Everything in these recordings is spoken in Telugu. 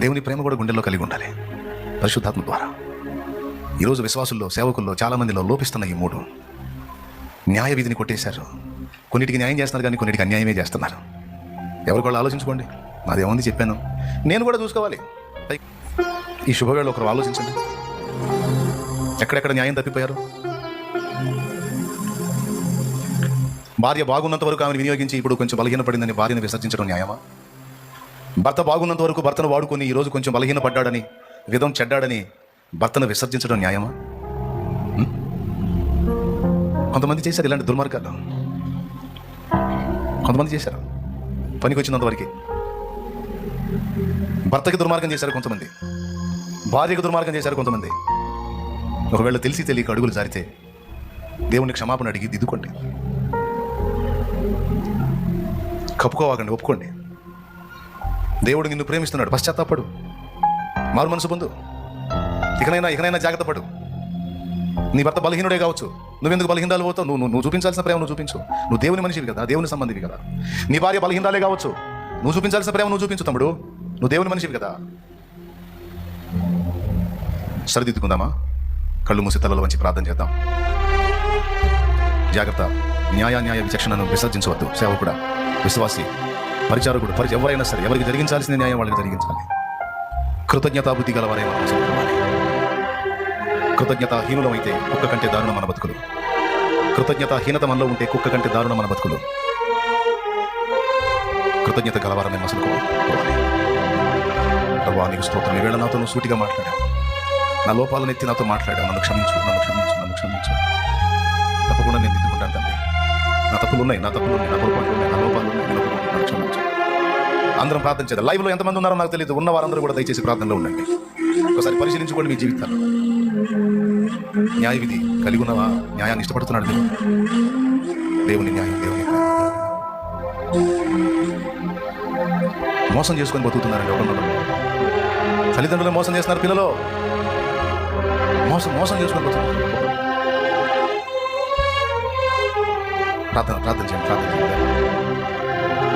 దేవుని ప్రేమ కూడా గుండెల్లో కలిగి ఉండాలి పరిశుద్ధాత్మ ద్వారా. ఈరోజు విశ్వాసుల్లో, సేవకుల్లో చాలామందిలో లోపిస్తున్న ఈ మూడు. న్యాయ విధిని కొట్టేశారు. కొన్నిటికి న్యాయం చేస్తున్నారు కానీ కొన్నిటికి అన్యాయమే చేస్తున్నారు. ఎవరికి వాళ్ళు ఆలోచించుకోండి. నాదేముంది చెప్పాను, నేను కూడా చూసుకోవాలి. ఈ శుభవేళ ఒకరు ఆలోచించండి, ఎక్కడెక్కడ న్యాయం తప్పిపోయారు. భార్య బాగున్నంత వరకు ఆమెను వినియోగించి ఇప్పుడు కొంచెం బలహీనపడిందని భార్యను విసర్జించడం న్యాయమా? భర్త బాగున్నంత వరకు భర్తను వాడుకొని ఈరోజు కొంచెం బలహీనపడ్డాడని, విధం చెడ్డాడని భర్తను విసర్జించడం న్యాయమా? కొంతమంది చేశారు ఇలాంటి దుర్మార్గాలు. కొంతమంది చేశారు పనికి వచ్చినంత వరకు. భర్తకి దుర్మార్గం చేశారు కొంతమంది, భార్యకు దుర్మార్గం చేశారు కొంతమంది. ఒకవేళ తెలిసి తెలియక అడుగులు జారితే దేవుని క్షమాపణ అడిగి దిద్దుకోండి. కప్పుకోవాకండి, ఒప్పుకోండి. దేవుడు నిన్ను ప్రేమిస్తున్నాడు, పశ్చాత్తాపడు, మారు మనసు పొందు. ఇకనైనా జాగ్రత్త పడు. నీ భర్త బలహీనుడే కావచ్చు, నువ్వెందుకు బలహీనాలు పోతావు? నువ్వు చూపించాల్సిన ప్రేమ నువ్వు చూపించు. నువ్వు దేవుని మనిషివి కదా, దేవుని సంబంధివి కదా. నీ భార్య బలహీనాలే కావచ్చు, నువ్వు చూపించాల్సిన ప్రేమ నువ్వు చూపించు తమ్ముడు. నువ్వు దేవుని మనిషివి కదా. సరిదిద్దుకుందామా? కళ్ళు మూసి తలలో వంచి ప్రార్థన చేద్దాం. జాగ్రత్త. న్యాయ విచక్షణను విసర్జించవద్దు. సేవకుడా, విశ్వాసి, పరిచారకుడు, ఎవరైనా సరే ఎవరికి జరిగించాల్సిన న్యాయం వాళ్ళకి జరిగించాలి. కృతజ్ఞతాబుద్ధి గలవారే మనం చదువుకోవాలి. కృతజ్ఞతాహీనులమైతే కుక్క కంటే దారుణ మన బతుకులు. కృతజ్ఞతాహీనత మనలో ఉంటే కుక్క కంటే దారుణ మన బతుకులు. కృతజ్ఞత గలవారమే మసలుకోవాలి. ప్రభువా, నీకు స్తోత్రం. ఈవేళ నాతో నువ్వు సూటిగా మాట్లాడావు. నా లోపాలను ఎత్తి నాతో మాట్లాడావు. నన్ను క్షమించు. తప్పకుండా నేను దిద్దుకుంటాను తండ్రి. నా తప్పులు ఉన్నాయి, నా పొరపాట్లు ఉన్నాయి, నా లోపాలు ఉన్నాయి. నన్ను క్షమించు. అందరం ప్రార్థన చేద్దాం. లైవ్లో ఎంతమంది ఉన్నారో నాకు తెలియదు. ఉన్న వారందరూ కూడా దయచేసి ప్రార్థనలో ఉండండి. ఒకసారి పరిశీలించుకోండి మీ జీవితాలు. న్యాయ విధి కలిగి ఉన్నవా? న్యాయాన్ని ఇష్టపడుతున్నాడు దేవుని న్యాయం. మోసం చేసుకొని బతుకుతున్నారండి ఎవరన్నా. తల్లిదండ్రులు మోసం చేస్తున్నారు, పిల్లలు మోసం చేసుకొని బతుకుతున్నారు. ప్రార్థన చేయండి.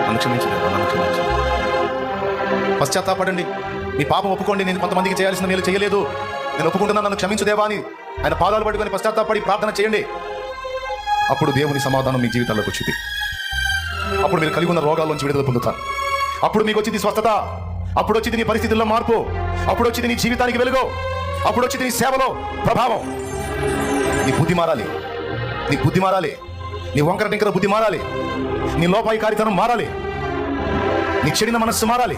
నన్ను క్షమించలేదు. పశ్చాత్తాపడండి. మీ పాపం ఒప్పుకోండి. నేను కొంతమందికి చేయాల్సిన మేలు చేయలేదు, నేను ఒప్పుకుంటున్నాను, నన్ను క్షమించు దేవా అని ఆయన పాదాలు పట్టుకొని పశ్చాత్తాపడి ప్రార్థన చేయండి. అప్పుడు దేవుని సమాధానం మీ జీవితాల్లోకి వచ్చింది. అప్పుడు మీరు కలిగి ఉన్న రోగాల్లోంచి విడుదల పొందుతారు. అప్పుడు మీకు వచ్చింది స్వస్థత. అప్పుడు వచ్చింది నీ పరిస్థితుల్లో మార్పు. అప్పుడు వచ్చింది నీ జీవితానికి వెలుగు. అప్పుడు వచ్చింది నీ సేవలో ప్రభావం. నీ బుద్ధి మారాలి. నీ వంకర టింకర బుద్ధి మారాలి. నీ లోపాయికారితనం మారాలి. నీ చెడిన మనస్సు మారాలి.